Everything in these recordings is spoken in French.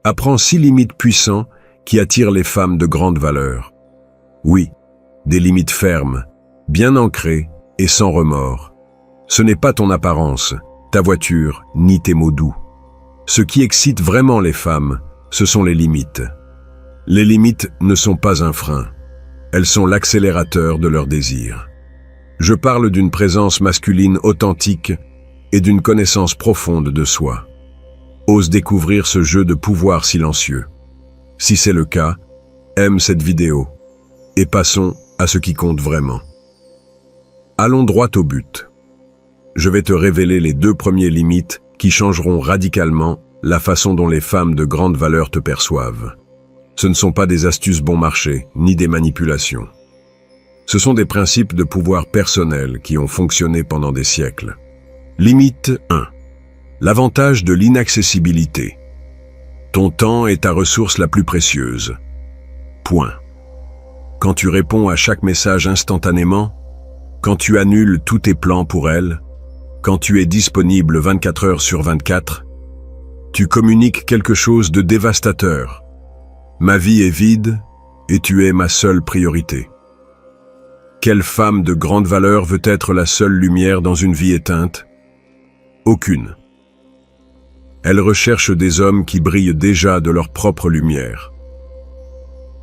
Apprends 6 limites puissantes qui attirent les femmes de grande valeur. Oui, des limites fermes, bien ancrées et sans remords. Ce n'est pas ton apparence, ta voiture, ni tes mots doux. Ce qui excite vraiment les femmes, ce sont les limites. Les limites ne sont pas un frein. Elles sont l'accélérateur de leur désir. Je parle d'une présence masculine authentique et d'une connaissance profonde de soi. Ose découvrir ce jeu de pouvoir silencieux. Si c'est le cas, aime cette vidéo et passons à ce qui compte vraiment. Allons droit au but. Je vais te révéler les 2 premières limites qui changeront radicalement la façon dont les femmes de grande valeur te perçoivent. Ce ne sont pas des astuces bon marché, ni des manipulations. Ce sont des principes de pouvoir personnel qui ont fonctionné pendant des siècles. Limite 1. L'avantage de l'inaccessibilité. Ton temps est ta ressource la plus précieuse. Point. Quand tu réponds à chaque message instantanément, quand tu annules tous tes plans pour elle, quand tu es disponible 24 heures sur 24, tu communiques quelque chose de dévastateur. Ma vie est vide et tu es ma seule priorité. Quelle femme de grande valeur veut être la seule lumière dans une vie éteinte? Aucune. Elle recherche des hommes qui brillent déjà de leur propre lumière.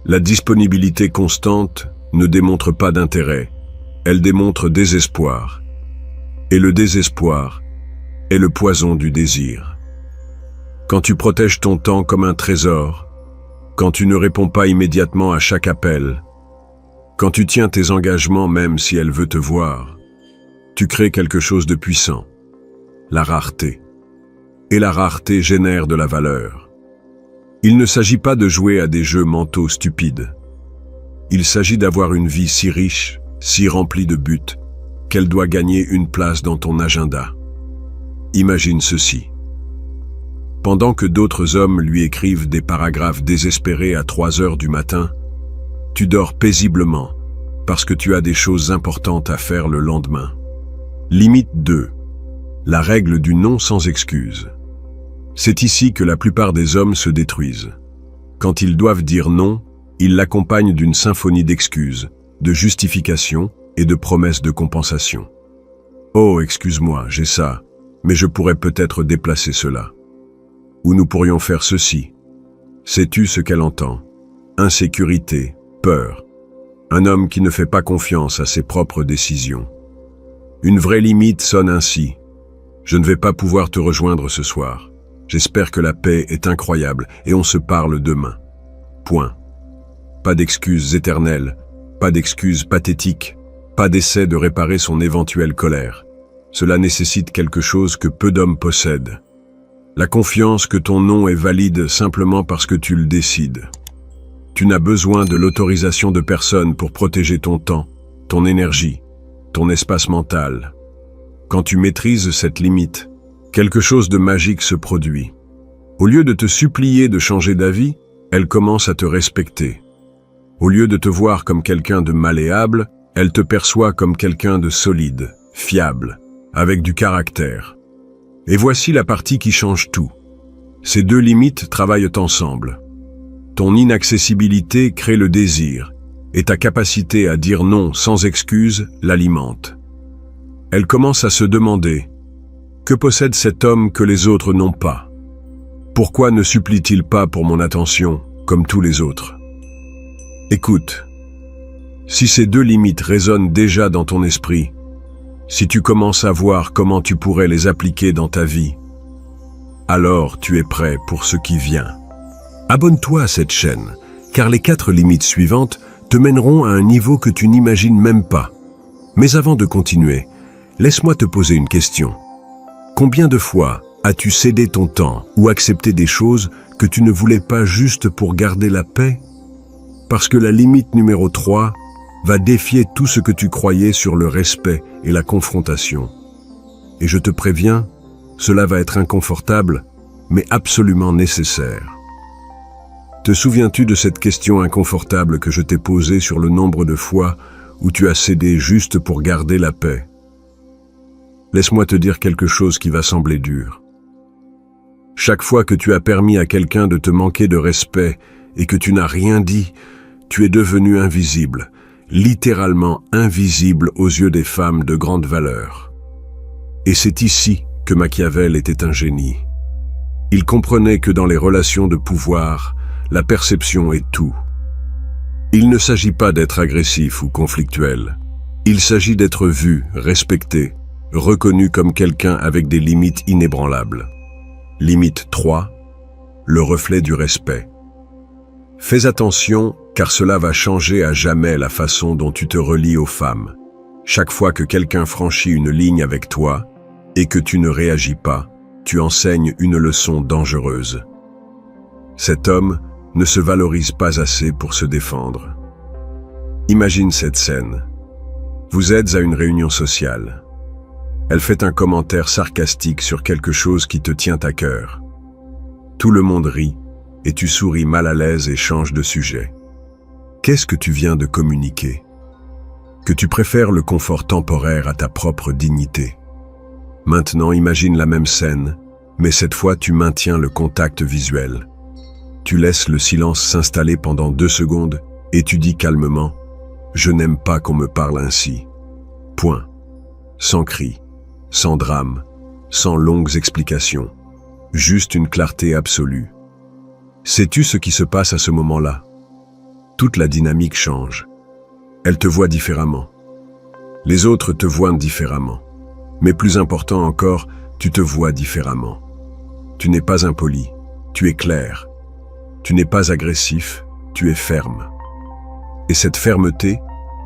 La disponibilité constante ne démontre pas d'intérêt, elle démontre désespoir. Et le désespoir est le poison du désir. Quand tu protèges ton temps comme un trésor, quand tu ne réponds pas immédiatement à chaque appel, quand tu tiens tes engagements même si elle veut te voir, tu crées quelque chose de puissant, la rareté. Et la rareté génère de la valeur. Il ne s'agit pas de jouer à des jeux mentaux stupides. Il s'agit d'avoir une vie si riche, si remplie de buts, qu'elle doit gagner une place dans ton agenda. Imagine ceci. Pendant que d'autres hommes lui écrivent des paragraphes désespérés à 3 heures du matin, tu dors paisiblement parce que tu as des choses importantes à faire le lendemain. Limite 2. La règle du non sans excuse. C'est ici que la plupart des hommes se détruisent. Quand ils doivent dire non, ils l'accompagnent d'une symphonie d'excuses, de justifications et de promesses de compensation. Oh, excuse-moi, j'ai ça, mais je pourrais peut-être déplacer cela. Ou nous pourrions faire ceci. Sais-tu ce qu'elle entend? Insécurité, peur. Un homme qui ne fait pas confiance à ses propres décisions. Une vraie limite sonne ainsi. Je ne vais pas pouvoir te rejoindre ce soir. J'espère que la paix est incroyable et on se parle demain. Point. Pas d'excuses éternelles, pas d'excuses pathétiques, pas d'essai de réparer son éventuelle colère. Cela nécessite quelque chose que peu d'hommes possèdent. La confiance que ton non est valide simplement parce que tu le décides. Tu n'as besoin de l'autorisation de personne pour protéger ton temps, ton énergie, ton espace mental. Quand tu maîtrises cette limite, quelque chose de magique se produit. Au lieu de te supplier de changer d'avis, elle commence à te respecter. Au lieu de te voir comme quelqu'un de malléable, elle te perçoit comme quelqu'un de solide, fiable, avec du caractère. Et voici la partie qui change tout. Ces 2 limites travaillent ensemble. Ton inaccessibilité crée le désir, et ta capacité à dire non sans excuse l'alimente. Elle commence à se demander « Que possède cet homme que les autres n'ont pas? Pourquoi ne supplie-t-il pas pour mon attention, comme tous les autres ?» Écoute, si ces 2 limites résonnent déjà dans ton esprit, si tu commences à voir comment tu pourrais les appliquer dans ta vie, alors tu es prêt pour ce qui vient. Abonne-toi à cette chaîne, car les 4 limites suivantes te mèneront à un niveau que tu n'imagines même pas. Mais avant de continuer, laisse-moi te poser une question. Combien de fois as-tu cédé ton temps ou accepté des choses que tu ne voulais pas juste pour garder la paix? Parce que la limite numéro 3 va défier tout ce que tu croyais sur le respect et la confrontation. Et je te préviens, cela va être inconfortable, mais absolument nécessaire. Te souviens-tu de cette question inconfortable que je t'ai posée sur le nombre de fois où tu as cédé juste pour garder la paix? Laisse-moi te dire quelque chose qui va sembler dur. Chaque fois que tu as permis à quelqu'un de te manquer de respect et que tu n'as rien dit, tu es devenu invisible, littéralement invisible aux yeux des femmes de grande valeur. Et c'est ici que Machiavel était un génie. Il comprenait que dans les relations de pouvoir, la perception est tout. Il ne s'agit pas d'être agressif ou conflictuel. Il s'agit d'être vu, respecté, reconnu comme quelqu'un avec des limites inébranlables. Limite 3, le reflet du respect. Fais attention, car cela va changer à jamais la façon dont tu te relies aux femmes. Chaque fois que quelqu'un franchit une ligne avec toi et que tu ne réagis pas, tu enseignes une leçon dangereuse. Cet homme ne se valorise pas assez pour se défendre. Imagine cette scène. Vous êtes à une réunion sociale. Elle fait un commentaire sarcastique sur quelque chose qui te tient à cœur. Tout le monde rit et tu souris mal à l'aise et changes de sujet. Qu'est-ce que tu viens de communiquer? Que tu préfères le confort temporaire à ta propre dignité. Maintenant, imagine la même scène, mais cette fois tu maintiens le contact visuel. Tu laisses le silence s'installer pendant 2 secondes et tu dis calmement « Je n'aime pas qu'on me parle ainsi. » Point. Sans cri, sans drame, sans longues explications. Juste une clarté absolue. Sais-tu ce qui se passe à ce moment-là? Toute la dynamique change. Elle te voit différemment. Les autres te voient différemment. Mais plus important encore, tu te vois différemment. Tu n'es pas impoli, tu es clair. Tu n'es pas agressif, tu es ferme. Et cette fermeté,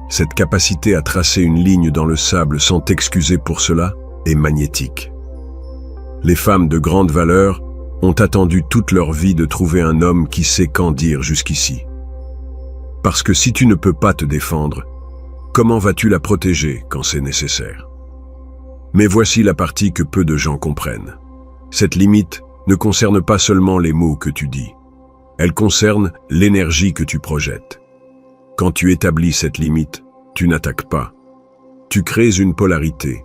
cette capacité à tracer une ligne dans le sable sans t'excuser pour cela, est magnétique. Les femmes de grande valeur ont attendu toute leur vie de trouver un homme qui sait qu'en dire jusqu'ici. Parce que si tu ne peux pas te défendre, comment vas-tu la protéger quand c'est nécessaire? Mais voici la partie que peu de gens comprennent. Cette limite ne concerne pas seulement les mots que tu dis. Elle concerne l'énergie que tu projettes. Quand tu établis cette limite, tu n'attaques pas. Tu crées une polarité.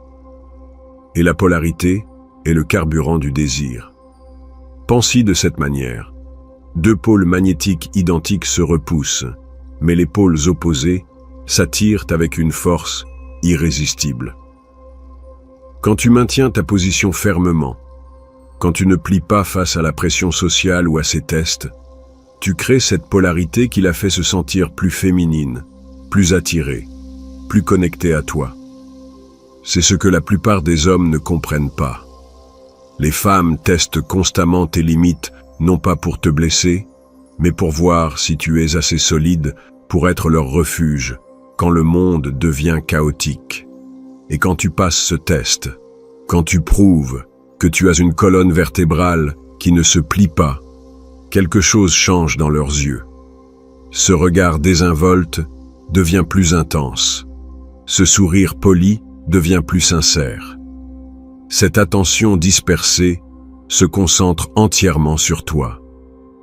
Et la polarité est le carburant du désir. Pense-y de cette manière. 2 pôles magnétiques identiques se repoussent, mais les pôles opposés s'attirent avec une force irrésistible. Quand tu maintiens ta position fermement, quand tu ne plies pas face à la pression sociale ou à ses tests, tu crées cette polarité qui la fait se sentir plus féminine, plus attirée, plus connectée à toi. C'est ce que la plupart des hommes ne comprennent pas. Les femmes testent constamment tes limites, non pas pour te blesser, mais pour voir si tu es assez solide pour être leur refuge quand le monde devient chaotique. Et quand tu passes ce test, quand tu prouves que tu as une colonne vertébrale qui ne se plie pas, quelque chose change dans leurs yeux. Ce regard désinvolte devient plus intense. Ce sourire poli devient plus sincère. Cette attention dispersée se concentre entièrement sur toi.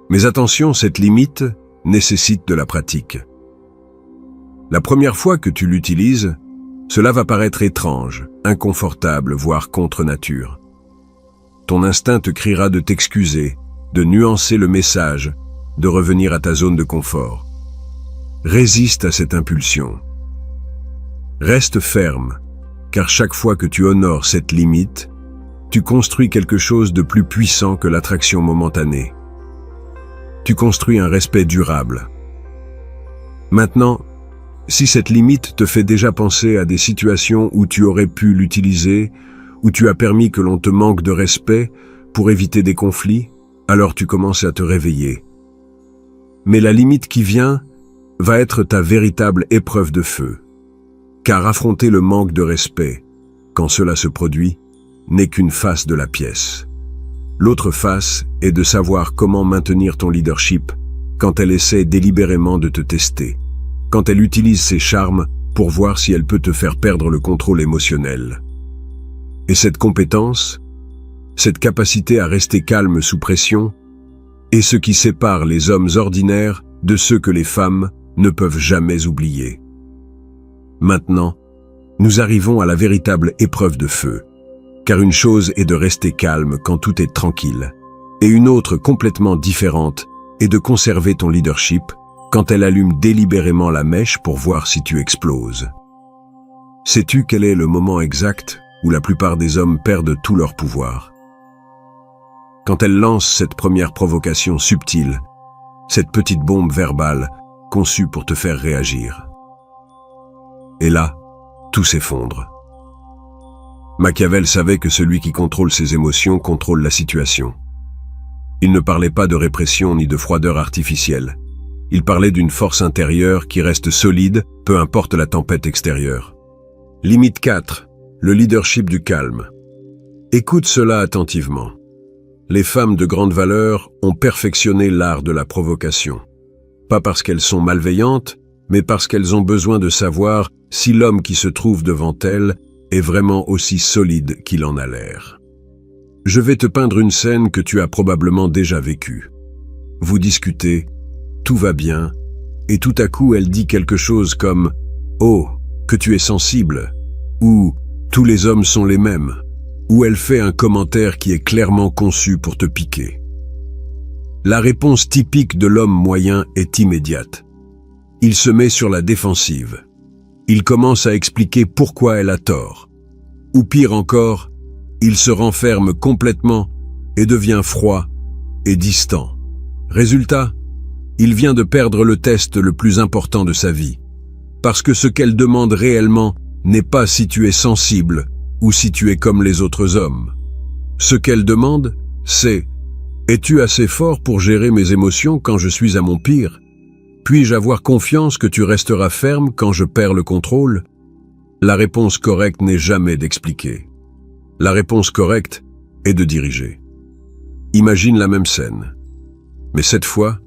Mais attention, cette limite nécessite de la pratique. La première fois que tu l'utilises, cela va paraître étrange, inconfortable, voire contre nature. Ton instinct te criera de t'excuser, de nuancer le message, de revenir à ta zone de confort. Résiste à cette impulsion. Reste ferme, car chaque fois que tu honores cette limite, tu construis quelque chose de plus puissant que l'attraction momentanée. Tu construis un respect durable. Maintenant, si cette limite te fait déjà penser à des situations où tu aurais pu l'utiliser, où tu as permis que l'on te manque de respect pour éviter des conflits, alors tu commences à te réveiller. Mais la limite qui vient va être ta véritable épreuve de feu. Car affronter le manque de respect, quand cela se produit, n'est qu'une face de la pièce. L'autre face est de savoir comment maintenir ton leadership quand elle essaie délibérément de te tester, quand elle utilise ses charmes pour voir si elle peut te faire perdre le contrôle émotionnel. Et cette compétence, cette capacité à rester calme sous pression, est ce qui sépare les hommes ordinaires de ceux que les femmes ne peuvent jamais oublier. Maintenant, nous arrivons à la véritable épreuve de feu, car une chose est de rester calme quand tout est tranquille, Et une autre complètement différente est de conserver ton leadership quand elle allume délibérément la mèche pour voir si tu exploses. Sais-tu quel est le moment exact où la plupart des hommes perdent tout leur pouvoir? Quand elle lance cette première provocation subtile, cette petite bombe verbale conçue pour te faire réagir. Et là, tout s'effondre. Machiavel savait que celui qui contrôle ses émotions contrôle la situation. Il ne parlait pas de répression ni de froideur artificielle. Il parlait d'une force intérieure qui reste solide, peu importe la tempête extérieure. Limite 4. Le leadership du calme. Écoute cela attentivement. Les femmes de grande valeur ont perfectionné l'art de la provocation. Pas parce qu'elles sont malveillantes, mais parce qu'elles ont besoin de savoir si l'homme qui se trouve devant elles est vraiment aussi solide qu'il en a l'air. Je vais te peindre une scène que tu as probablement déjà vécue. Vous discutez, tout va bien, et tout à coup elle dit quelque chose comme « Oh, que tu es sensible » ou « Tous les hommes sont les mêmes » ou elle fait un commentaire qui est clairement conçu pour te piquer. La réponse typique de l'homme moyen est immédiate. Il se met sur la défensive. Il commence à expliquer pourquoi elle a tort. Ou pire encore, il se renferme complètement et devient froid et distant. Résultat, il vient de perdre le test le plus important de sa vie. Parce que ce qu'elle demande réellement n'est pas si tu es sensible ou si tu es comme les autres hommes. Ce qu'elle demande, c'est « Es-tu assez fort pour gérer mes émotions quand je suis à mon pire? Puis-je avoir confiance que tu resteras ferme quand je perds le contrôle ?» La réponse correcte n'est jamais d'expliquer. La réponse correcte est de diriger. Imagine la même scène. Mais cette fois,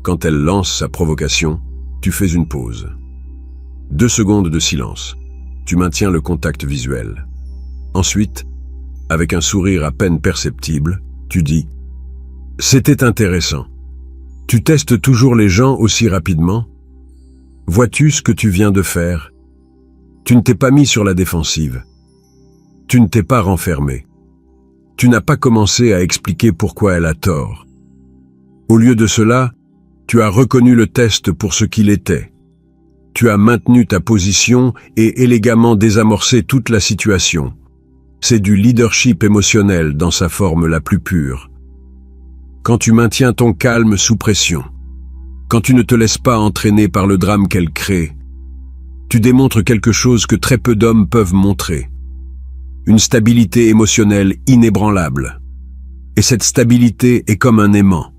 quand elle lance sa provocation, tu fais une pause. 2 secondes de silence. Tu maintiens le contact visuel. Ensuite, avec un sourire à peine perceptible, tu dis « C'était intéressant. Tu testes toujours les gens aussi rapidement? Vois-tu ce que tu viens de faire? Tu ne t'es pas mis sur la défensive. Tu ne t'es pas renfermé. Tu n'as pas commencé à expliquer pourquoi elle a tort. Au lieu de cela, tu as reconnu le test pour ce qu'il était. Tu as maintenu ta position et élégamment désamorcé toute la situation. C'est du leadership émotionnel dans sa forme la plus pure. Quand tu maintiens ton calme sous pression, quand tu ne te laisses pas entraîner par le drame qu'elle crée, tu démontres quelque chose que très peu d'hommes peuvent montrer. Une stabilité émotionnelle inébranlable. Et cette stabilité est comme un aimant.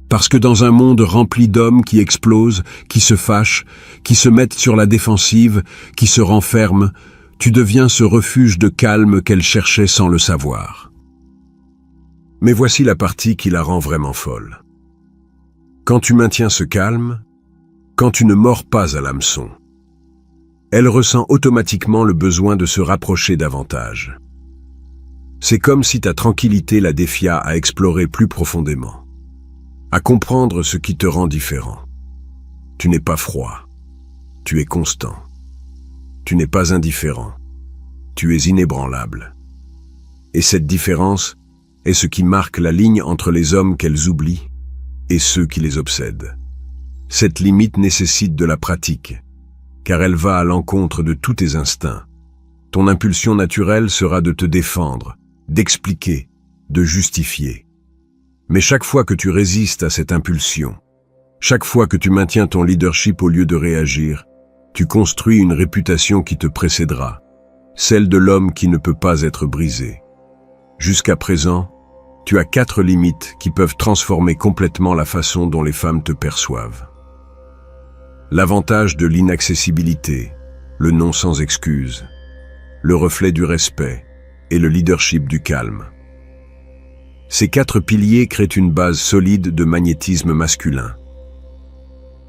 Parce que dans un monde rempli d'hommes qui explosent, qui se fâchent, qui se mettent sur la défensive, qui se renferment, tu deviens ce refuge de calme qu'elle cherchait sans le savoir. Mais voici la partie qui la rend vraiment folle. Quand tu maintiens ce calme, quand tu ne mords pas à l'hameçon, elle ressent automatiquement le besoin de se rapprocher davantage. C'est comme si ta tranquillité la défia à explorer plus profondément, à comprendre ce qui te rend différent. Tu n'es pas froid, tu es constant. Tu n'es pas indifférent, tu es inébranlable. Et cette différence est ce qui marque la ligne entre les hommes qu'elles oublient et ceux qui les obsèdent. Cette limite nécessite de la pratique, car elle va à l'encontre de tous tes instincts. Ton impulsion naturelle sera de te défendre, d'expliquer, de justifier. Mais chaque fois que tu résistes à cette impulsion, chaque fois que tu maintiens ton leadership au lieu de réagir, tu construis une réputation qui te précédera, celle de l'homme qui ne peut pas être brisé. Jusqu'à présent, tu as 4 limites qui peuvent transformer complètement la façon dont les femmes te perçoivent. L'avantage de l'inaccessibilité, le non sans excuse, le reflet du respect et le leadership du calme. Ces 4 piliers créent une base solide de magnétisme masculin.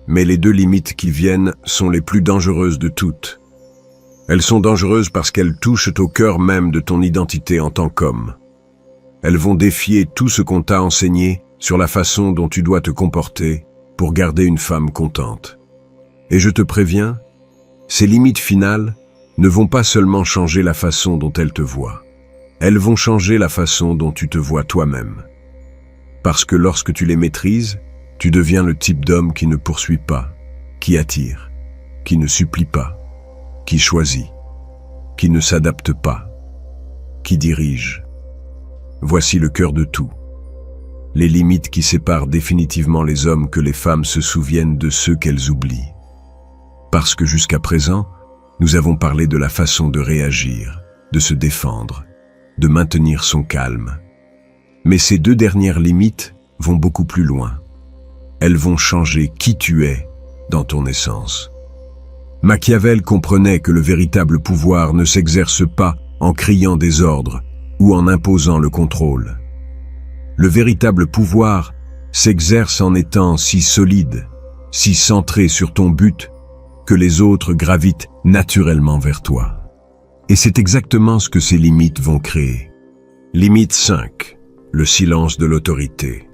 Mais les 2 limites qui viennent sont les plus dangereuses de toutes. Elles sont dangereuses parce qu'elles touchent au cœur même de ton identité en tant qu'homme. Elles vont défier tout ce qu'on t'a enseigné sur la façon dont tu dois te comporter pour garder une femme contente. Et je te préviens, ces limites finales ne vont pas seulement changer la façon dont elle te voit. Elles vont changer la façon dont tu te vois toi-même. Parce que lorsque tu les maîtrises, tu deviens le type d'homme qui ne poursuit pas, qui attire, qui ne supplie pas, qui choisit, qui ne s'adapte pas, qui dirige. Voici le cœur de tout. Les limites qui séparent définitivement les hommes que les femmes se souviennent de ceux qu'elles oublient. Parce que jusqu'à présent, nous avons parlé de la façon de réagir, de se défendre, de maintenir son calme. Mais ces deux dernières limites vont beaucoup plus loin. Elles vont changer qui tu es dans ton essence. Machiavel comprenait que le véritable pouvoir ne s'exerce pas en criant des ordres ou en imposant le contrôle. Le véritable pouvoir s'exerce en étant si solide, si centré sur ton but, que les autres gravitent naturellement vers toi. Et c'est exactement ce que ces limites vont créer. Limite 5. Le silence de l'autorité.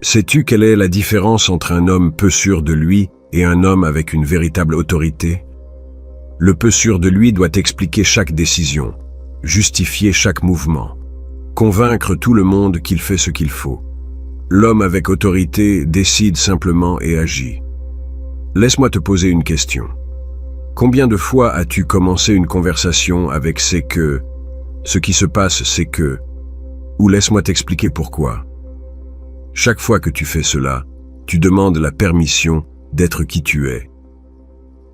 Sais-tu quelle est la différence entre un homme peu sûr de lui et un homme avec une véritable autorité? Le peu sûr de lui doit expliquer chaque décision, justifier chaque mouvement, convaincre tout le monde qu'il fait ce qu'il faut. L'homme avec autorité décide simplement et agit. Laisse-moi te poser une question. Combien de fois as-tu commencé une conversation avec c'est que, ce qui se passe c'est que, ou laisse-moi t'expliquer pourquoi? Chaque fois que tu fais cela, tu demandes la permission d'être qui tu es.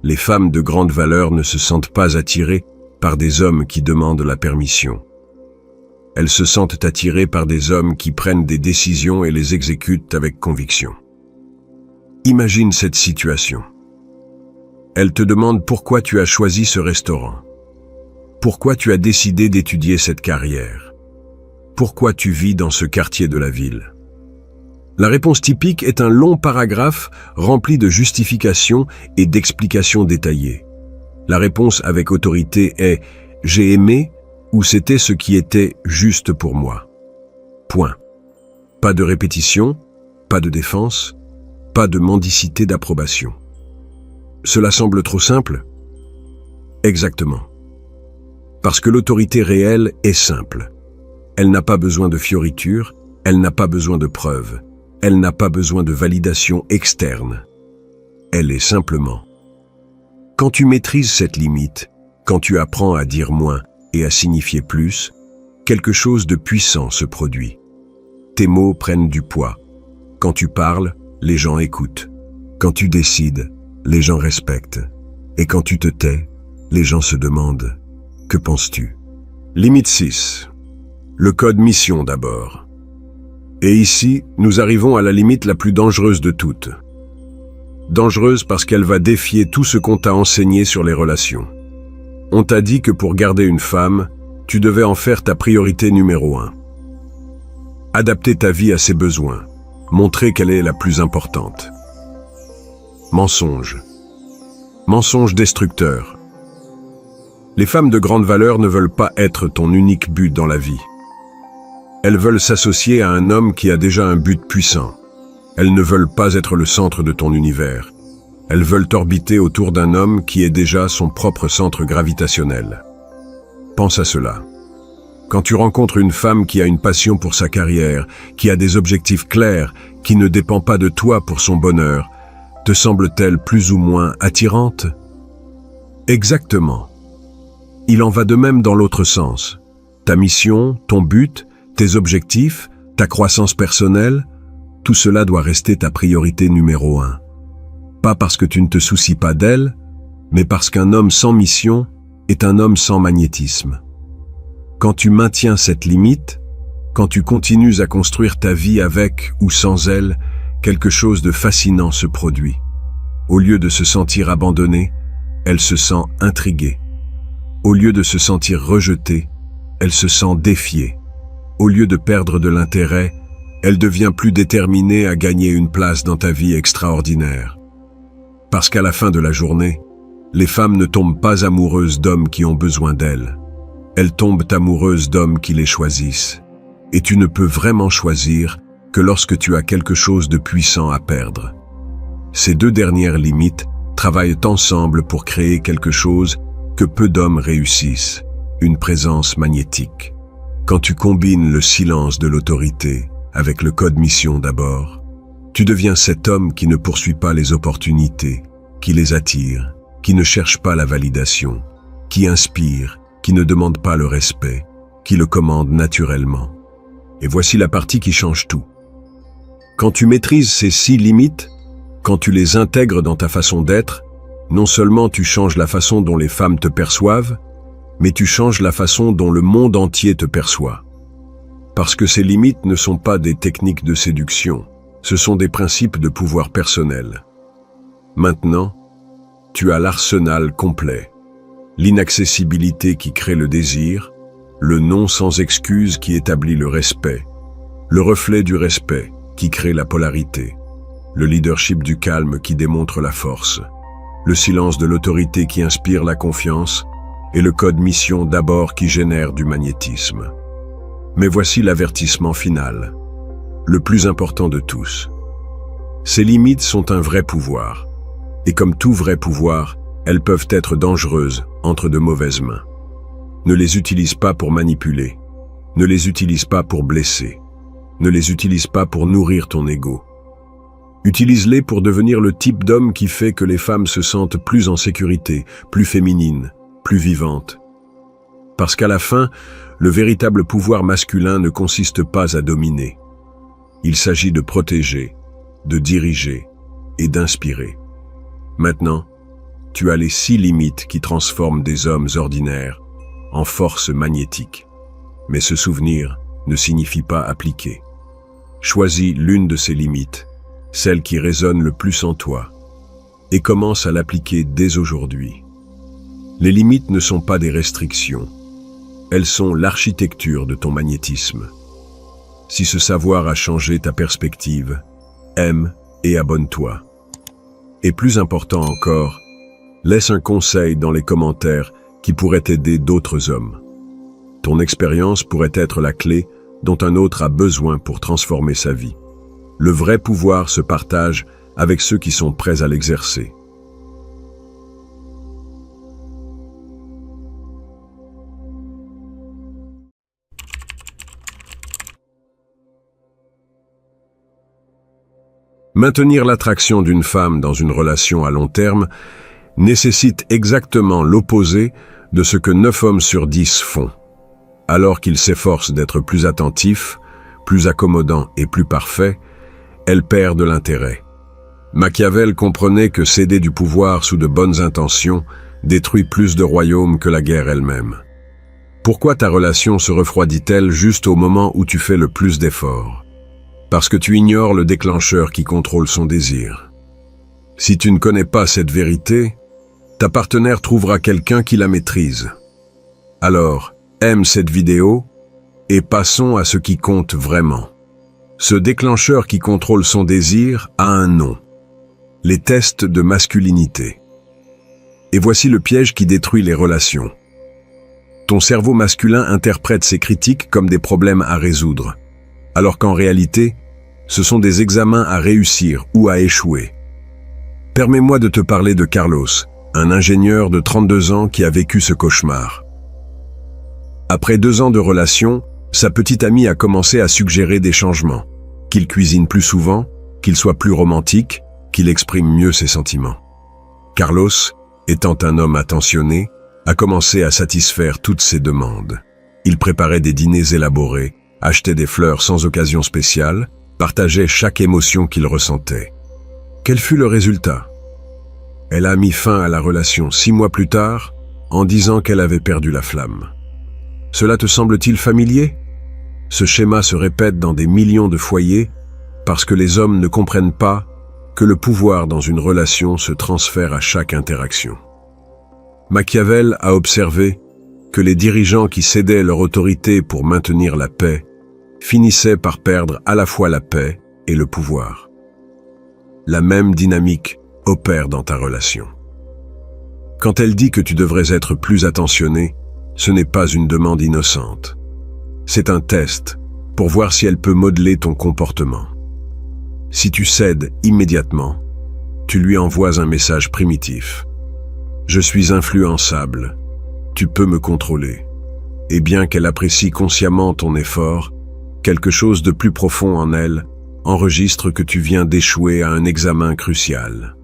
Les femmes de grande valeur ne se sentent pas attirées par des hommes qui demandent la permission. Elles se sentent attirées par des hommes qui prennent des décisions et les exécutent avec conviction. Imagine cette situation. Elle te demande pourquoi tu as choisi ce restaurant. Pourquoi tu as décidé d'étudier cette carrière. Pourquoi tu vis dans ce quartier de la ville. La réponse typique est un long paragraphe rempli de justifications et d'explications détaillées. La réponse avec autorité est « j'ai aimé » ou « c'était ce qui était juste pour moi ». Point. Pas de répétition, pas de défense, pas de mendicité d'approbation. Cela semble trop simple? Exactement. Parce que l'autorité réelle est simple. Elle n'a pas besoin de fioritures, elle n'a pas besoin de preuves. Elle n'a pas besoin de validation externe. Elle est simplement. Quand tu maîtrises cette limite, quand tu apprends à dire moins et à signifier plus, quelque chose de puissant se produit. Tes mots prennent du poids. Quand tu parles, les gens écoutent. Quand tu décides, les gens respectent. Et quand tu te tais, les gens se demandent « Que penses-tu » Limite 6. Le code mission d'abord. Et ici, nous arrivons à la limite la plus dangereuse de toutes. Dangereuse parce qu'elle va défier tout ce qu'on t'a enseigné sur les relations. On t'a dit que pour garder une femme, tu devais en faire ta priorité numéro 1. Adapter ta vie à ses besoins, montrer qu'elle est la plus importante. Mensonge. Mensonge destructeur. Les femmes de grande valeur ne veulent pas être ton unique but dans la vie. Elles veulent s'associer à un homme qui a déjà un but puissant. Elles ne veulent pas être le centre de ton univers. Elles veulent orbiter autour d'un homme qui est déjà son propre centre gravitationnel. Pense à cela. Quand tu rencontres une femme qui a une passion pour sa carrière, qui a des objectifs clairs, qui ne dépend pas de toi pour son bonheur, te semble-t-elle plus ou moins attirante? Exactement. Il en va de même dans l'autre sens. Ta mission, ton but, tes objectifs, ta croissance personnelle, tout cela doit rester ta priorité numéro 1. Pas parce que tu ne te soucies pas d'elle, mais parce qu'un homme sans mission est un homme sans magnétisme. Quand tu maintiens cette limite, quand tu continues à construire ta vie avec ou sans elle, quelque chose de fascinant se produit. Au lieu de se sentir abandonnée, elle se sent intriguée. Au lieu de se sentir rejetée, elle se sent défiée. Au lieu de perdre de l'intérêt, elle devient plus déterminée à gagner une place dans ta vie extraordinaire. Parce qu'à la fin de la journée, les femmes ne tombent pas amoureuses d'hommes qui ont besoin d'elles. Elles tombent amoureuses d'hommes qui les choisissent. Et tu ne peux vraiment choisir que lorsque tu as quelque chose de puissant à perdre. Ces deux dernières limites travaillent ensemble pour créer quelque chose que peu d'hommes réussissent, une présence magnétique. Quand tu combines le silence de l'autorité avec le code mission d'abord. Tu deviens cet homme qui ne poursuit pas les opportunités, qui les attire, qui ne cherche pas la validation, qui inspire, qui ne demande pas le respect, qui le commande naturellement. Et voici la partie qui change tout. Quand tu maîtrises ces 6 limites, quand tu les intègres dans ta façon d'être, non seulement tu changes la façon dont les femmes te perçoivent, mais tu changes la façon dont le monde entier te perçoit. Parce que ces limites ne sont pas des techniques de séduction, ce sont des principes de pouvoir personnel. Maintenant, tu as l'arsenal complet. L'inaccessibilité qui crée le désir, le non sans excuse qui établit le respect, le reflet du respect qui crée la polarité, le leadership du calme qui démontre la force, le silence de l'autorité qui inspire la confiance et le code mission d'abord qui génère du magnétisme. Mais voici l'avertissement final, le plus important de tous. Ces limites sont un vrai pouvoir, et comme tout vrai pouvoir, elles peuvent être dangereuses entre de mauvaises mains. Ne les utilise pas pour manipuler, ne les utilise pas pour blesser, ne les utilise pas pour nourrir ton ego. Utilise-les pour devenir le type d'homme qui fait que les femmes se sentent plus en sécurité, plus féminines, plus vivantes. Parce qu'à la fin, le véritable pouvoir masculin ne consiste pas à dominer. Il s'agit de protéger, de diriger et d'inspirer. Maintenant, tu as les 6 limites qui transforment des hommes ordinaires en force magnétique. Mais ce souvenir ne signifie pas appliquer. Choisis l'une de ces limites, celle qui résonne le plus en toi, et commence à l'appliquer dès aujourd'hui. Les limites ne sont pas des restrictions, elles sont l'architecture de ton magnétisme. Si ce savoir a changé ta perspective, aime et abonne-toi. Et plus important encore, laisse un conseil dans les commentaires qui pourrait aider d'autres hommes. Ton expérience pourrait être la clé dont un autre a besoin pour transformer sa vie. Le vrai pouvoir se partage avec ceux qui sont prêts à l'exercer. Maintenir l'attraction d'une femme dans une relation à long terme nécessite exactement l'opposé de ce que 9 hommes sur 10 font. Alors qu'ils s'efforcent d'être plus attentifs, plus accommodants et plus parfaits, elles perdent l'intérêt. Machiavel comprenait que céder du pouvoir sous de bonnes intentions détruit plus de royaumes que la guerre elle-même. Pourquoi ta relation se refroidit-elle juste au moment où tu fais le plus d'efforts? Parce que tu ignores le déclencheur qui contrôle son désir. Si tu ne connais pas cette vérité, ta partenaire trouvera quelqu'un qui la maîtrise. Alors, aime cette vidéo et passons à ce qui compte vraiment. Ce déclencheur qui contrôle son désir a un nom. Les tests de masculinité. Et voici le piège qui détruit les relations. Ton cerveau masculin interprète ces critiques comme des problèmes à résoudre, alors qu'en réalité, ce sont des examens à réussir ou à échouer. Permets-moi de te parler de Carlos, un ingénieur de 32 ans qui a vécu ce cauchemar. Après 2 ans de relation, sa petite amie a commencé à suggérer des changements. Qu'il cuisine plus souvent, qu'il soit plus romantique, qu'il exprime mieux ses sentiments. Carlos, étant un homme attentionné, a commencé à satisfaire toutes ses demandes. Il préparait des dîners élaborés, achetait des fleurs sans occasion spéciale, partageait chaque émotion qu'il ressentait. Quel fut le résultat? Elle a mis fin à la relation 6 mois plus tard, en disant qu'elle avait perdu la flamme. Cela te semble-t-il familier? Ce schéma se répète dans des millions de foyers parce que les hommes ne comprennent pas que le pouvoir dans une relation se transfère à chaque interaction. Machiavel a observé que les dirigeants qui cédaient leur autorité pour maintenir la paix finissaient par perdre à la fois la paix et le pouvoir. La même dynamique opère dans ta relation. Quand elle dit que tu devrais être plus attentionné, ce n'est pas une demande innocente. C'est un test pour voir si elle peut modeler ton comportement. Si tu cèdes immédiatement, tu lui envoies un message primitif. Je suis influençable, tu peux me contrôler. Et bien qu'elle apprécie consciemment ton effort, quelque chose de plus profond en elle, enregistre que tu viens d'échouer à un examen crucial.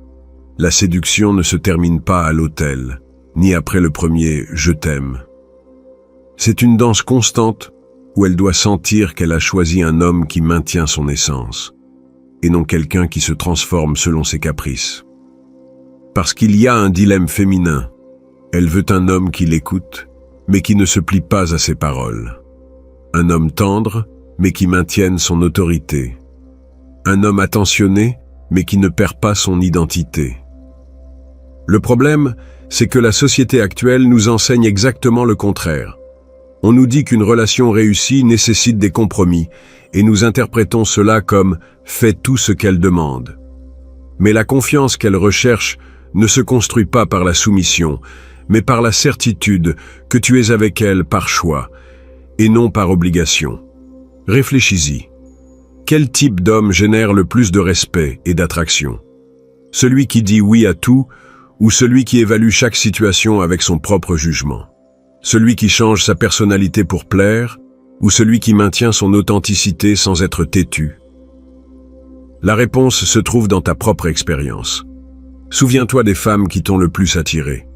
La séduction ne se termine pas à l'hôtel, ni après le premier « je t'aime ». C'est une danse constante où elle doit sentir qu'elle a choisi un homme qui maintient son essence, et non quelqu'un qui se transforme selon ses caprices. Parce qu'il y a un dilemme féminin. Elle veut un homme qui l'écoute, mais qui ne se plie pas à ses paroles. Un homme tendre, mais qui maintienne son autorité. Un homme attentionné, mais qui ne perd pas son identité. Le problème, c'est que la société actuelle nous enseigne exactement le contraire. On nous dit qu'une relation réussie nécessite des compromis, et nous interprétons cela comme « fais tout ce qu'elle demande ». Mais la confiance qu'elle recherche ne se construit pas par la soumission, mais par la certitude que tu es avec elle par choix, et non par obligation. Réfléchis-y. Quel type d'homme génère le plus de respect et d'attraction? Celui qui dit oui à tout, ou celui qui évalue chaque situation avec son propre jugement? Celui qui change sa personnalité pour plaire, ou celui qui maintient son authenticité sans être têtu? La réponse se trouve dans ta propre expérience. Souviens-toi des femmes qui t'ont le plus attiré.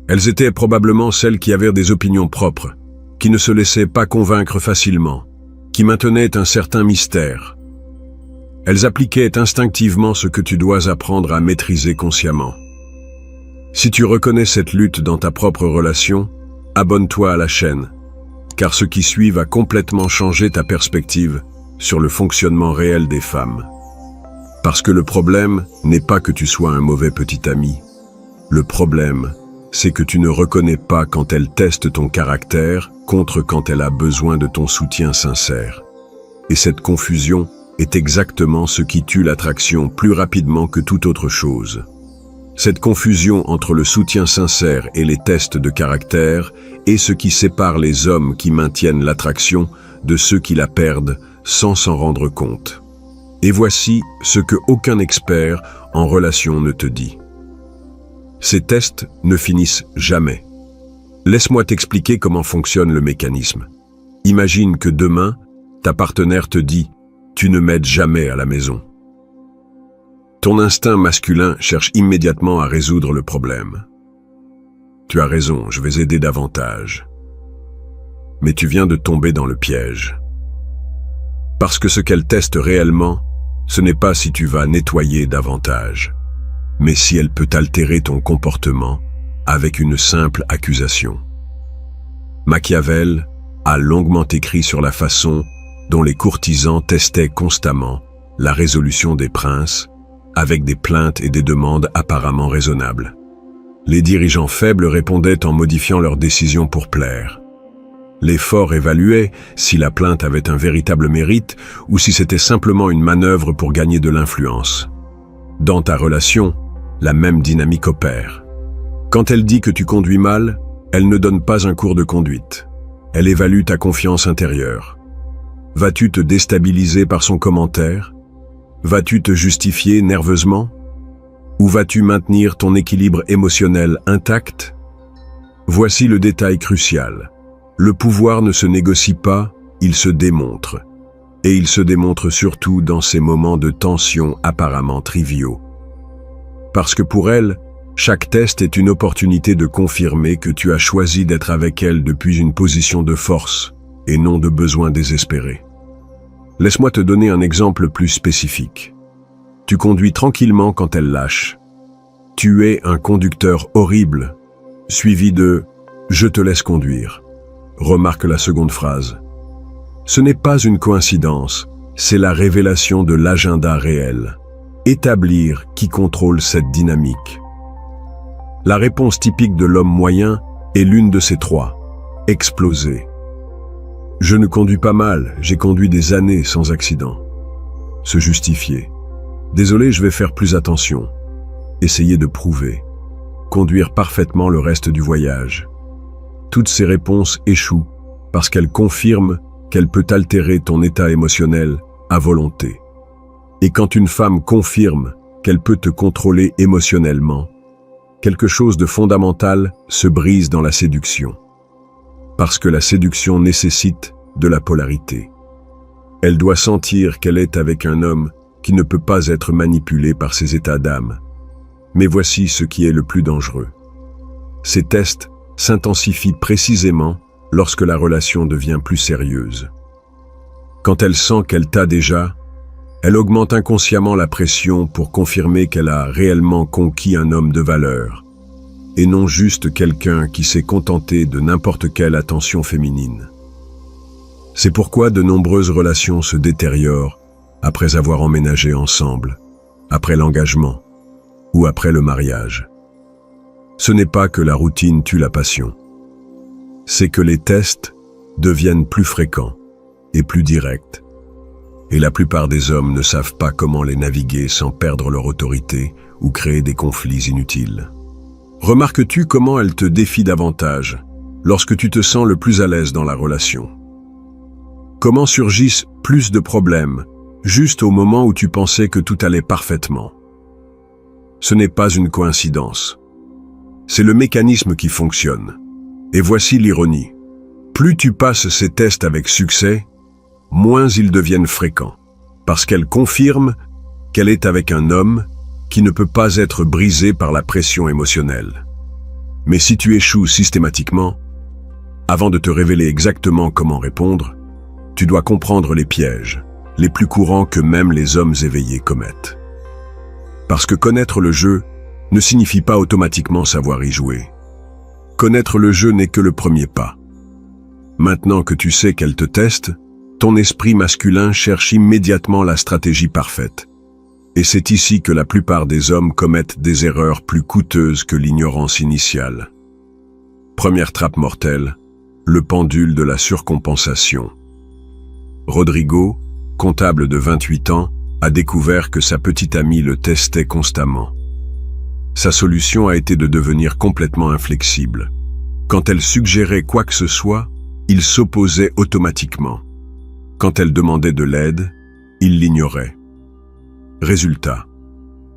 Elles étaient probablement celles qui avaient des opinions propres, qui ne se laissaient pas convaincre facilement, qui maintenaient un certain mystère. Elles appliquaient instinctivement ce que tu dois apprendre à maîtriser consciemment. Si tu reconnais cette lutte dans ta propre relation, abonne-toi à la chaîne, car ce qui suit va complètement changer ta perspective sur le fonctionnement réel des femmes. Parce que le problème n'est pas que tu sois un mauvais petit ami. Le problème, c'est que tu ne reconnais pas quand elle teste ton caractère contre quand elle a besoin de ton soutien sincère. Et cette confusion est exactement ce qui tue l'attraction plus rapidement que toute autre chose. Cette confusion entre le soutien sincère et les tests de caractère est ce qui sépare les hommes qui maintiennent l'attraction de ceux qui la perdent sans s'en rendre compte. Et voici ce que aucun expert en relation ne te dit. Ces tests ne finissent jamais. Laisse-moi t'expliquer comment fonctionne le mécanisme. Imagine que demain, ta partenaire te dit « Tu ne m'aides jamais à la maison ». Ton instinct masculin cherche immédiatement à résoudre le problème. Tu as raison, je vais aider davantage. Mais tu viens de tomber dans le piège. Parce que ce qu'elle teste réellement, ce n'est pas si tu vas nettoyer davantage, mais si elle peut altérer ton comportement avec une simple accusation. Machiavel a longuement écrit sur la façon dont les courtisans testaient constamment la résolution des princes avec des plaintes et des demandes apparemment raisonnables. Les dirigeants faibles répondaient en modifiant leurs décisions pour plaire. Les forts évaluaient si la plainte avait un véritable mérite ou si c'était simplement une manœuvre pour gagner de l'influence. Dans ta relation, la même dynamique opère. Quand elle dit que tu conduis mal, elle ne donne pas un cours de conduite. Elle évalue ta confiance intérieure. Vas-tu te déstabiliser par son commentaire? Vas-tu te justifier nerveusement? Ou vas-tu maintenir ton équilibre émotionnel intact? Voici le détail crucial. Le pouvoir ne se négocie pas, il se démontre. Et il se démontre surtout dans ces moments de tension apparemment triviaux. Parce que pour elle, chaque test est une opportunité de confirmer que tu as choisi d'être avec elle depuis une position de force et non de besoin désespéré. Laisse-moi te donner un exemple plus spécifique. Tu conduis tranquillement quand elle lâche. Tu es un conducteur horrible, suivi de « je te laisse conduire ». Remarque la seconde phrase. Ce n'est pas une coïncidence, c'est la révélation de l'agenda réel. Établir qui contrôle cette dynamique. La réponse typique de l'homme moyen est l'une de ces trois. Exploser. Je ne conduis pas mal, j'ai conduit des années sans accident. Se justifier. Désolé, je vais faire plus attention. Essayer de prouver. Conduire parfaitement le reste du voyage. Toutes ces réponses échouent parce qu'elles confirment qu'elle peut altérer ton état émotionnel à volonté. Et quand une femme confirme qu'elle peut te contrôler émotionnellement, quelque chose de fondamental se brise dans la séduction. Parce que la séduction nécessite de la polarité. Elle doit sentir qu'elle est avec un homme qui ne peut pas être manipulé par ses états d'âme. Mais voici ce qui est le plus dangereux. Ces tests s'intensifient précisément lorsque la relation devient plus sérieuse. Quand elle sent qu'elle t'a déjà, elle augmente inconsciemment la pression pour confirmer qu'elle a réellement conquis un homme de valeur, et non juste quelqu'un qui s'est contenté de n'importe quelle attention féminine. C'est pourquoi de nombreuses relations se détériorent après avoir emménagé ensemble, après l'engagement ou après le mariage. Ce n'est pas que la routine tue la passion. C'est que les tests deviennent plus fréquents et plus directs. Et la plupart des hommes ne savent pas comment les naviguer sans perdre leur autorité ou créer des conflits inutiles. Remarques-tu comment elle te défie davantage lorsque tu te sens le plus à l'aise dans la relation? Comment surgissent plus de problèmes juste au moment où tu pensais que tout allait parfaitement? Ce n'est pas une coïncidence. C'est le mécanisme qui fonctionne. Et voici l'ironie. Plus tu passes ces tests avec succès, moins ils deviennent fréquents, parce qu'elle confirme qu'elle est avec un homme qui ne peut pas être brisé par la pression émotionnelle. Mais si tu échoues systématiquement, avant de te révéler exactement comment répondre, tu dois comprendre les pièges, les plus courants que même les hommes éveillés commettent. Parce que connaître le jeu ne signifie pas automatiquement savoir y jouer. Connaître le jeu n'est que le premier pas. Maintenant que tu sais qu'elle te teste, ton esprit masculin cherche immédiatement la stratégie parfaite. Et c'est ici que la plupart des hommes commettent des erreurs plus coûteuses que l'ignorance initiale. Première trappe mortelle, le pendule de la surcompensation. Rodrigo, comptable de 28 ans, a découvert que sa petite amie le testait constamment. Sa solution a été de devenir complètement inflexible. Quand elle suggérait quoi que ce soit, il s'opposait automatiquement. Quand elle demandait de l'aide, il l'ignorait. Résultat,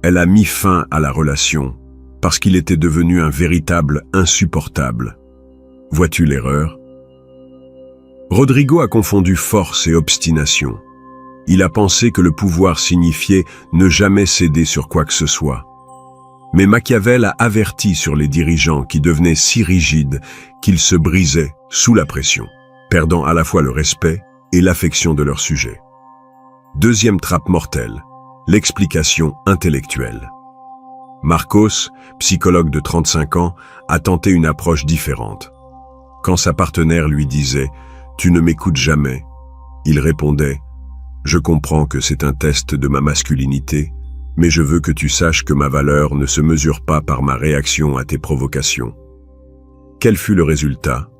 elle a mis fin à la relation parce qu'il était devenu un véritable insupportable. Vois-tu l'erreur? Rodrigo a confondu force et obstination. Il a pensé que le pouvoir signifiait ne jamais céder sur quoi que ce soit. Mais Machiavel a averti sur les dirigeants qui devenaient si rigides qu'ils se brisaient sous la pression, perdant à la fois le respect et l'affection de leur sujet. Deuxième trappe mortelle, l'explication intellectuelle. Marcos, psychologue de 35 ans, a tenté une approche différente. Quand sa partenaire lui disait « Tu ne m'écoutes jamais », il répondait « Je comprends que c'est un test de ma masculinité, mais je veux que tu saches que ma valeur ne se mesure pas par ma réaction à tes provocations. » Quel fut le résultat?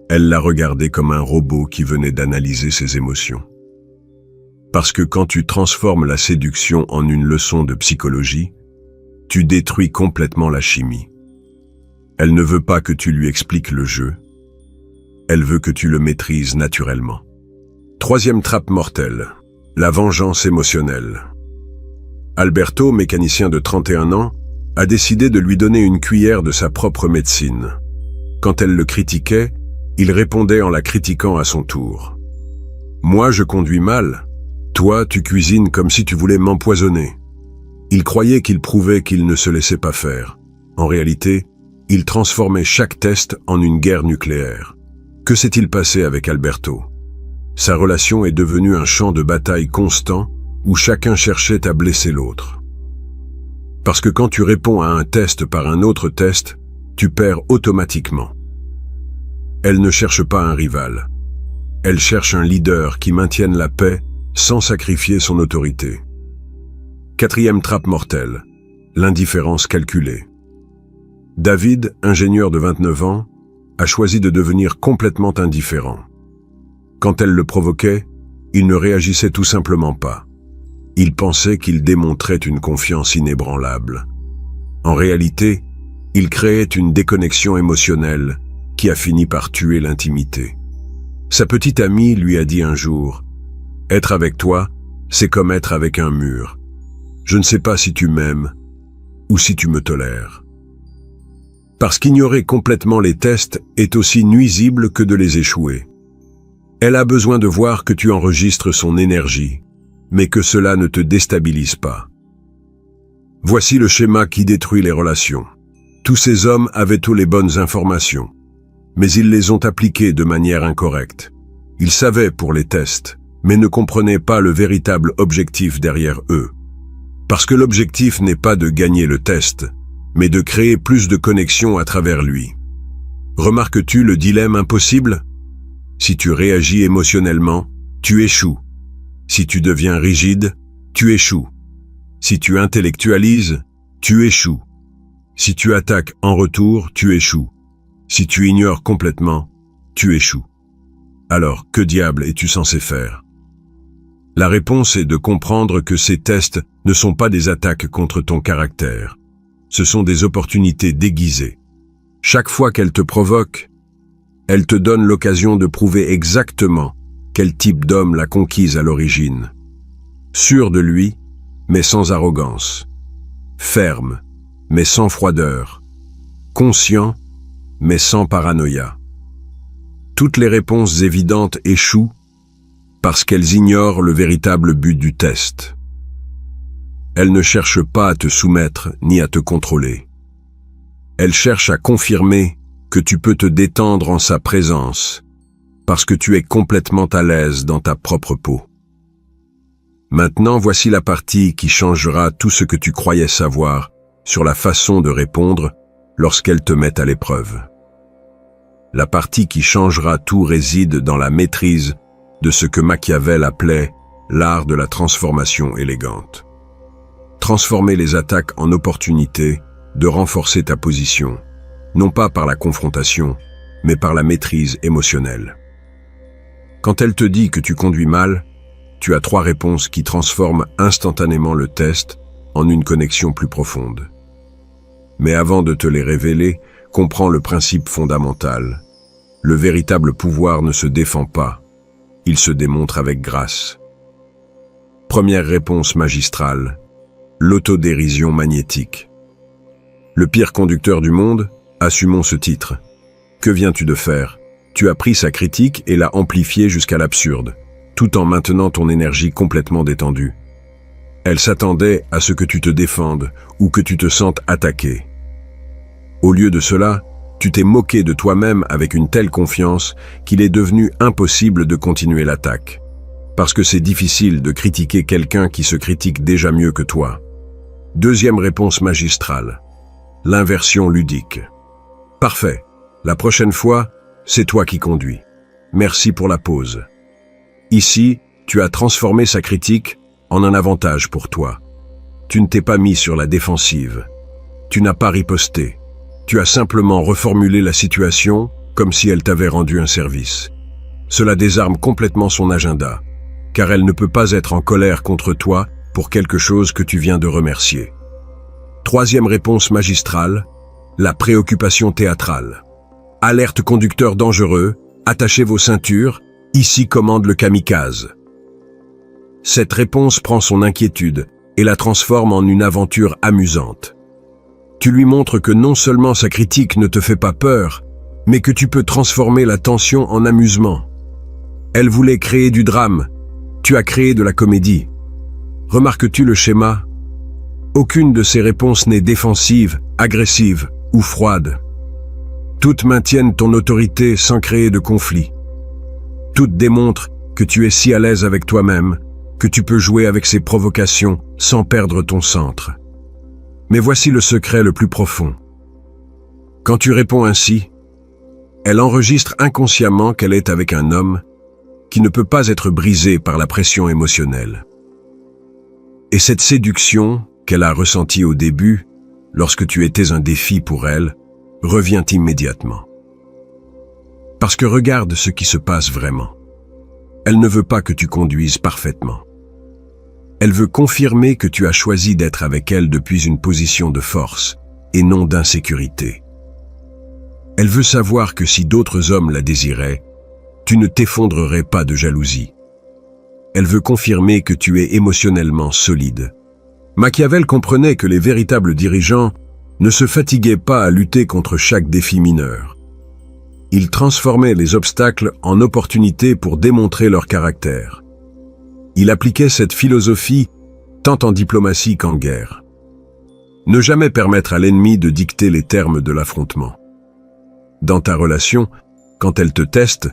Elle l'a regardé comme un robot qui venait d'analyser ses émotions. Parce que quand tu transformes la séduction en une leçon de psychologie, tu détruis complètement la chimie. Elle ne veut pas que tu lui expliques le jeu. Elle veut que tu le maîtrises naturellement. Troisième trappe mortelle, la vengeance émotionnelle. Alberto, mécanicien de 31 ans, a décidé de lui donner une cuillère de sa propre médecine. Quand elle le critiquait, il répondait en la critiquant à son tour. « Moi, je conduis mal. Toi, tu cuisines comme si tu voulais m'empoisonner. » Il croyait qu'il prouvait qu'il ne se laissait pas faire. En réalité, il transformait chaque test en une guerre nucléaire. Que s'est-il passé avec Alberto? Sa relation est devenue un champ de bataille constant où chacun cherchait à blesser l'autre. Parce que quand tu réponds à un test par un autre test, tu perds automatiquement. Elle ne cherche pas un rival. Elle cherche un leader qui maintienne la paix sans sacrifier son autorité. Quatrième trappe mortelle, l'indifférence calculée. David, ingénieur de 29 ans, a choisi de devenir complètement indifférent. Quand elle le provoquait, il ne réagissait tout simplement pas. Il pensait qu'il démontrait une confiance inébranlable. En réalité, il créait une déconnexion émotionnelle qui a fini par tuer l'intimité. Sa petite amie lui a dit un jour « Être avec toi, c'est comme être avec un mur. Je ne sais pas si tu m'aimes ou si tu me tolères. » Parce qu'ignorer complètement les tests est aussi nuisible que de les échouer. Elle a besoin de voir que tu enregistres son énergie, mais que cela ne te déstabilise pas. Voici le schéma qui détruit les relations. Tous ces hommes avaient toutes les bonnes informations, mais ils les ont appliquées de manière incorrecte. Ils savaient pour les tests, mais ne comprenaient pas le véritable objectif derrière eux. Parce que l'objectif n'est pas de gagner le test, mais de créer plus de connexions à travers lui. Remarques-tu le dilemme impossible? Si tu réagis émotionnellement, tu échoues. Si tu deviens rigide, tu échoues. Si tu intellectualises, tu échoues. Si tu attaques en retour, tu échoues. Si tu ignores complètement, tu échoues. Alors, que diable es-tu censé faire? La réponse est de comprendre que ces tests ne sont pas des attaques contre ton caractère. Ce sont des opportunités déguisées. Chaque fois qu'elles te provoquent, elles te donnent l'occasion de prouver exactement quel type d'homme l'a conquise à l'origine. Sûr de lui, mais sans arrogance. Ferme, mais sans froideur. Conscient, mais sans paranoïa. Toutes les réponses évidentes échouent parce qu'elles ignorent le véritable but du test. Elles ne cherchent pas à te soumettre ni à te contrôler. Elles cherchent à confirmer que tu peux te détendre en sa présence, parce que tu es complètement à l'aise dans ta propre peau. Maintenant, voici la partie qui changera tout ce que tu croyais savoir sur la façon de répondre lorsqu'elles te mettent à l'épreuve. La partie qui changera tout réside dans la maîtrise de ce que Machiavel appelait l'art de la transformation élégante. Transformer les attaques en opportunités de renforcer ta position, non pas par la confrontation, mais par la maîtrise émotionnelle. Quand elle te dit que tu conduis mal, tu as 3 réponses qui transforment instantanément le test en une connexion plus profonde. Mais avant de te les révéler, comprends le principe fondamental. Le véritable pouvoir ne se défend pas, il se démontre avec grâce. Première réponse magistrale, l'autodérision magnétique. Le pire conducteur du monde, assumons ce titre. Que viens-tu de faire? Tu as pris sa critique et l'as amplifiée jusqu'à l'absurde, tout en maintenant ton énergie complètement détendue. Elle s'attendait à ce que tu te défendes ou que tu te sentes attaqué. Au lieu de cela, tu t'es moqué de toi-même avec une telle confiance qu'il est devenu impossible de continuer l'attaque. Parce que c'est difficile de critiquer quelqu'un qui se critique déjà mieux que toi. Deuxième réponse magistrale. L'inversion ludique. Parfait. La prochaine fois, c'est toi qui conduis. Merci pour la pause. Ici, tu as transformé sa critique en un avantage pour toi. Tu ne t'es pas mis sur la défensive. Tu n'as pas riposté. Tu as simplement reformulé la situation comme si elle t'avait rendu un service. Cela désarme complètement son agenda, car elle ne peut pas être en colère contre toi pour quelque chose que tu viens de remercier. Troisième réponse magistrale, la préoccupation théâtrale. Alerte conducteur dangereux, attachez vos ceintures, ici commande le kamikaze. Cette réponse prend son inquiétude et la transforme en une aventure amusante. Tu lui montres que non seulement sa critique ne te fait pas peur, mais que tu peux transformer la tension en amusement. Elle voulait créer du drame, tu as créé de la comédie. Remarques-tu le schéma? Aucune de ces réponses n'est défensive, agressive ou froide. Toutes maintiennent ton autorité sans créer de conflit. Toutes démontrent que tu es si à l'aise avec toi-même, que tu peux jouer avec ces provocations sans perdre ton centre. Mais voici le secret le plus profond. Quand tu réponds ainsi, elle enregistre inconsciemment qu'elle est avec un homme qui ne peut pas être brisé par la pression émotionnelle. Et cette séduction qu'elle a ressentie au début, lorsque tu étais un défi pour elle, revient immédiatement. Parce que regarde ce qui se passe vraiment. Elle ne veut pas que tu conduises parfaitement. Elle veut confirmer que tu as choisi d'être avec elle depuis une position de force et non d'insécurité. Elle veut savoir que si d'autres hommes la désiraient, tu ne t'effondrerais pas de jalousie. Elle veut confirmer que tu es émotionnellement solide. Machiavel comprenait que les véritables dirigeants ne se fatiguaient pas à lutter contre chaque défi mineur. Il transformait les obstacles en opportunités pour démontrer leur caractère. Il appliquait cette philosophie tant en diplomatie qu'en guerre. Ne jamais permettre à l'ennemi de dicter les termes de l'affrontement. Dans ta relation, quand elle te teste,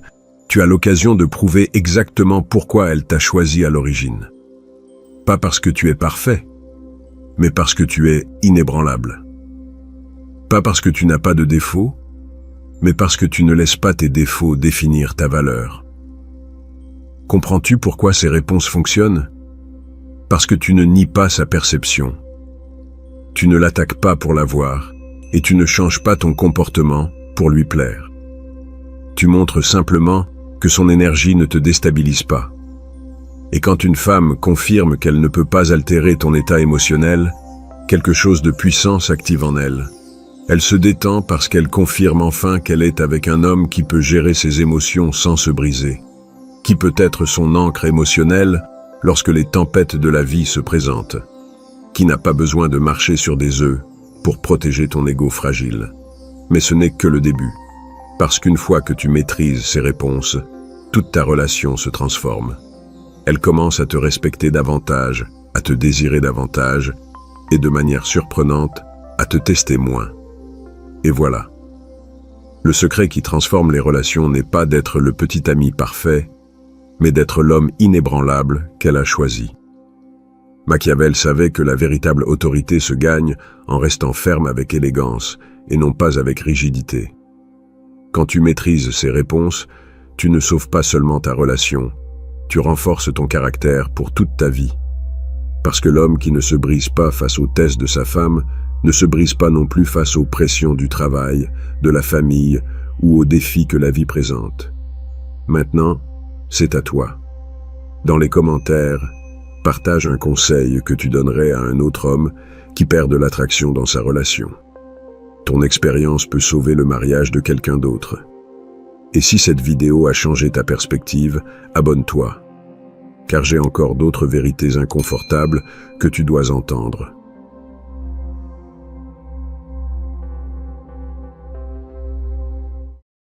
tu as l'occasion de prouver exactement pourquoi elle t'a choisi à l'origine. Pas parce que tu es parfait, mais parce que tu es inébranlable. Pas parce que tu n'as pas de défauts, mais parce que tu ne laisses pas tes défauts définir ta valeur. Comprends-tu pourquoi ces réponses fonctionnent? Parce que tu ne nies pas sa perception. Tu ne l'attaques pas pour la voir, et tu ne changes pas ton comportement pour lui plaire. Tu montres simplement que son énergie ne te déstabilise pas. Et quand une femme confirme qu'elle ne peut pas altérer ton état émotionnel, quelque chose de puissant s'active en elle. Elle se détend parce qu'elle confirme enfin qu'elle est avec un homme qui peut gérer ses émotions sans se briser, qui peut être son ancre émotionnelle lorsque les tempêtes de la vie se présentent, qui n'a pas besoin de marcher sur des œufs pour protéger ton ego fragile. Mais ce n'est que le début, parce qu'une fois que tu maîtrises ces réponses, toute ta relation se transforme. Elle commence à te respecter davantage, à te désirer davantage, et de manière surprenante, à te tester moins. Et voilà. Le secret qui transforme les relations n'est pas d'être le petit ami parfait, mais d'être l'homme inébranlable qu'elle a choisi. Machiavel savait que la véritable autorité se gagne en restant ferme avec élégance et non pas avec rigidité. Quand tu maîtrises ces réponses, tu ne sauves pas seulement ta relation, tu renforces ton caractère pour toute ta vie. Parce que l'homme qui ne se brise pas face aux tests de sa femme ne se brise pas non plus face aux pressions du travail, de la famille ou aux défis que la vie présente. Maintenant, c'est à toi. Dans les commentaires, partage un conseil que tu donnerais à un autre homme qui perd de l'attraction dans sa relation. Ton expérience peut sauver le mariage de quelqu'un d'autre. Et si cette vidéo a changé ta perspective, abonne-toi, car j'ai encore d'autres vérités inconfortables que tu dois entendre.